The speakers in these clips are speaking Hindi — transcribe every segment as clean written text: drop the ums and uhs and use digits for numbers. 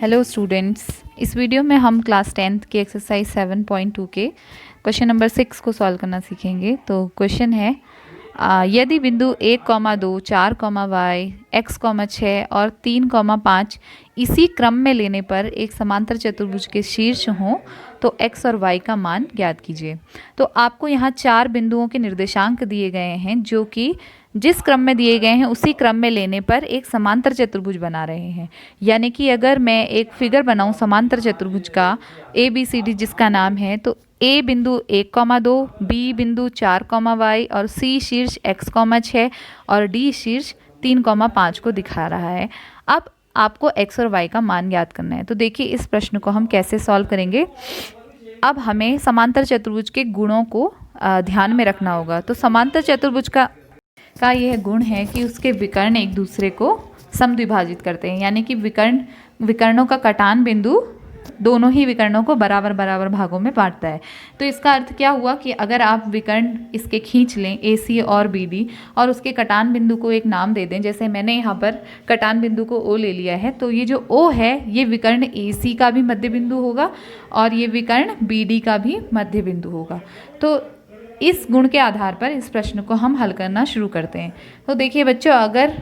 हेलो स्टूडेंट्स, इस वीडियो में हम क्लास 10th की एक्सरसाइज 7.2 के क्वेश्चन नंबर 6 को सॉल्व करना सीखेंगे। तो क्वेश्चन है यदि बिंदु 1,2, 4,y, x, 6 और 3,5 इसी क्रम में लेने पर एक समांतर चतुर्भुज के शीर्ष हों तो x और y का मान ज्ञात कीजिए। तो आपको यहाँ 4 बिंदुओं के निर्देशांक दिए गए हैं जो कि जिस क्रम में दिए गए हैं उसी क्रम में लेने पर एक समांतर चतुर्भुज बना रहे हैं। यानी कि अगर मैं एक फिगर बनाऊं समांतर चतुर्भुज का ABCD जिसका नाम है, तो A बिंदु 1,2, B बिंदु 4,y और C शीर्ष x, 6 और D शीर्ष 3,5 को दिखा रहा है। अब आपको x और y का मान ज्ञात करना है। तो देखिए इस प्रश्न को हम कैसे सॉल्व करेंगे। अब हमें समांतर चतुर्भुज के गुणों को ध्यान में रखना होगा। तो समांतर चतुर्भुज का यह गुण है कि उसके विकर्ण एक दूसरे को समद्विभाजित करते हैं, यानी कि विकर्णों का कटान बिंदु दोनों ही विकर्णों को बराबर बराबर भागों में बांटता है। तो इसका अर्थ क्या हुआ कि अगर आप विकर्ण इसके खींच लें AC और BD और उसके कटान बिंदु को एक नाम दे दें, जैसे मैंने यहाँ पर कटान बिंदु को O ले लिया है, तो ये जो O है ये विकर्ण AC का भी मध्य बिंदु होगा और ये विकर्ण BD का भी मध्य बिंदु होगा। तो इस गुण के आधार पर इस प्रश्न को हम हल करना शुरू करते हैं। तो देखिए बच्चों, अगर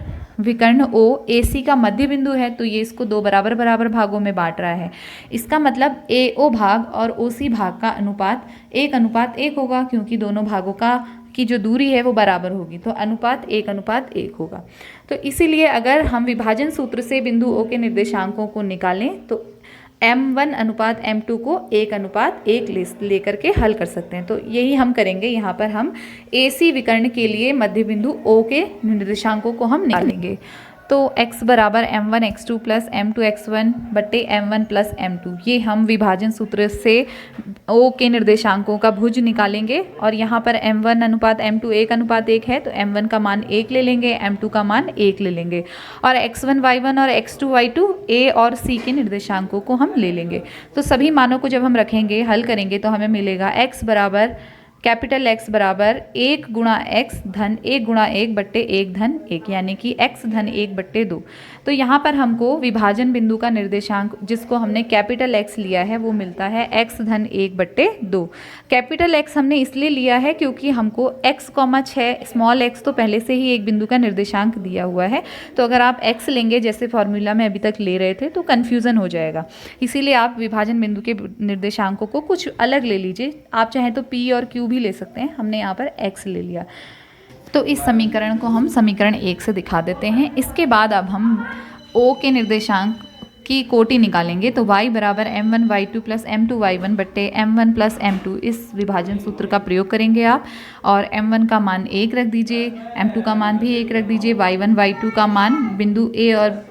विकर्ण O AC का मध्य बिंदु है तो ये इसको 2 बराबर बराबर भागों में बांट रहा है। इसका मतलब AO भाग और OC भाग का अनुपात 1:1 होगा, क्योंकि दोनों भागों की जो दूरी है वो बराबर होगी, तो अनुपात 1:1 होगा। तो इसीलिए अगर हम विभाजन सूत्र से बिंदु O के निर्देशांकों को निकालें तो M1:M2 को 1:1 लेकर के हल कर सकते हैं। तो यही हम करेंगे। यहाँ पर हम AC विकर्ण के लिए मध्य बिंदु O के निर्देशांकों को हम निकालेंगे। तो x बराबर M1x2 प्लस M2x1 बट्टे M1 प्लस M2, ये हम विभाजन सूत्र से O के निर्देशांकों का भुज निकालेंगे। और यहाँ पर M1:M2 1:1 है, तो M1 का मान 1 ले लेंगे, M2 का मान 1 ले लेंगे और x1 y1 और x2 y2 A और C के निर्देशांकों को हम ले लेंगे। तो सभी मानों को जब हम रखेंगे, हल करेंगे, तो हमें मिलेगा x बराबर कैपिटल X बराबर 1 गुणा x धन 1 गुणा 1 बट्टे 1 धन 1, यानी कि x धन 1 बट्टे 2। तो यहाँ पर हमको विभाजन बिंदु का निर्देशांक जिसको हमने कैपिटल X लिया है वो मिलता है x धन 1 बट्टे 2। कैपिटल X हमने इसलिए लिया है क्योंकि हमको x, 6 स्मॉल x तो पहले से ही एक बिंदु का निर्देशांक दिया हुआ है। तो अगर आप x लेंगे जैसे फॉर्मूला में अभी तक ले रहे थे तो कन्फ्यूज़न हो जाएगा। इसीलिए आप विभाजन बिंदु के निर्देशांकों को कुछ अलग ले लीजिए। आप चाहें तो P और Q भी ले सकते हैं, हमने यहाँ पर x ले लिया। तो इस समीकरण को हम समीकरण 1 से दिखा देते हैं। इसके बाद अब हम O के निर्देशांक की कोटि निकालेंगे। तो y बराबर M1y2 प्लस M2y1 बट्टे M1 प्लस M2, इस विभाजन सूत्र का प्रयोग करेंगे आप। और M1 का मान 1 रख दीजिए, M2 का मान भी 1 रख दीजिए, y1 y2 का मान बिंदु A और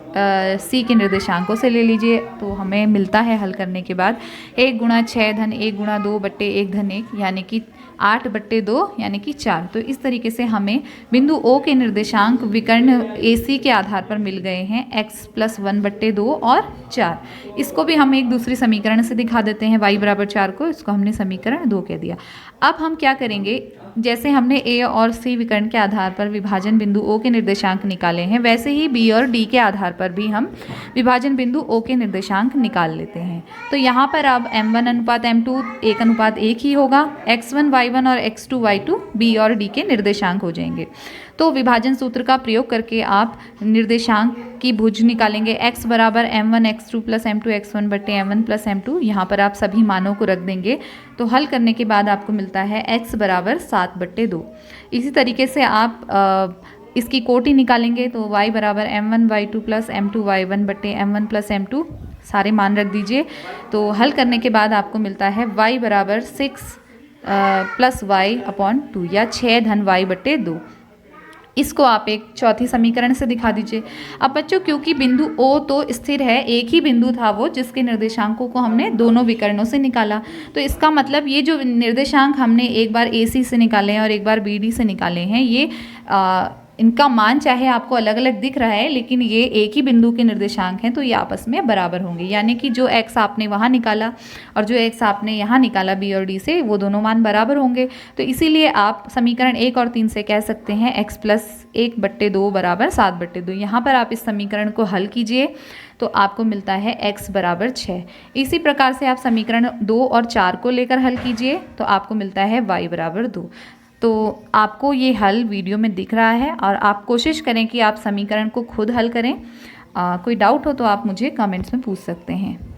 C के निर्देशांकों से ले लीजिए। तो हमें मिलता है हल करने के बाद 1 गुणा 6 धन 1 गुणा 2 बट्टे 1 धन 1, यानी कि 8 बट्टे 2 यानी कि 4। तो इस तरीके से हमें बिंदु O के निर्देशांक विकर्ण AC के आधार पर मिल गए हैं x प्लस 1 बट्टे 2 और 4। इसको भी हम एक दूसरी समीकरण से दिखा देते हैं, y बराबर 4 को, इसको हमने समीकरण 2 कह दिया। अब हम क्या करेंगे, जैसे हमने A और C विकर्ण के आधार पर विभाजन बिंदु O के निर्देशांक निकाले हैं, वैसे ही B और D के आधार पर भी हम विभाजन बिंदु O के निर्देशांक निकाल लेते हैं। तो यहाँ पर अब M1:M2 1:1 ही होगा, x1 y1 और x2 y2 B और D के निर्देशांक हो जाएंगे। तो विभाजन सूत्र का प्रयोग करके आप निर्देशांक की भुज निकालेंगे। x बराबर M1x2 प्लस M2x1 बट्टे M1 प्लस M2, यहाँ पर आप सभी मानों को रख देंगे। तो हल करने के बाद आपको मिलता है x बराबर 7 बट्टे 2। इसी तरीके से आप इसकी कोटि निकालेंगे। तो y बराबर M1y2 प्लस M2y1 बट्टे M1 प्लस M2, सारे मान रख दीजिए। तो हल करने के बाद आपको मिलता है y बराबर 6 प्लस y अपॉन 2 या 6 धन y बट्टे 2। इसको आप एक चौथी समीकरण से दिखा दीजिए। अब बच्चों, क्योंकि बिंदु O तो स्थिर है, एक ही बिंदु था वो जिसके निर्देशांकों को हमने दोनों विकर्णों से निकाला, तो इसका मतलब ये जो निर्देशांक हमने एक बार AC से निकाले हैं और एक बार BD से निकाले हैं, ये इनका मान चाहे आपको अलग अलग दिख रहा है, लेकिन ये एक ही बिंदु के निर्देशांक हैं, तो ये आपस में बराबर होंगे। यानी कि जो x आपने वहाँ निकाला और जो x आपने यहाँ निकाला b और d से, वो दोनों मान बराबर होंगे। तो इसीलिए आप समीकरण 1 और 3 से कह सकते हैं x + 1/2 बराबर 7/2। यहाँ पर आप इस समीकरण को हल कीजिए तो आपको मिलता है x बराबर 6। इसी प्रकार से आप समीकरण 2 और 4 को लेकर हल कीजिए तो आपको मिलता है y बराबर 2। तो आपको ये हल वीडियो में दिख रहा है और आप कोशिश करें कि आप समीकरण को खुद हल करें। कोई डाउट हो तो आप मुझे कमेंट्स में पूछ सकते हैं।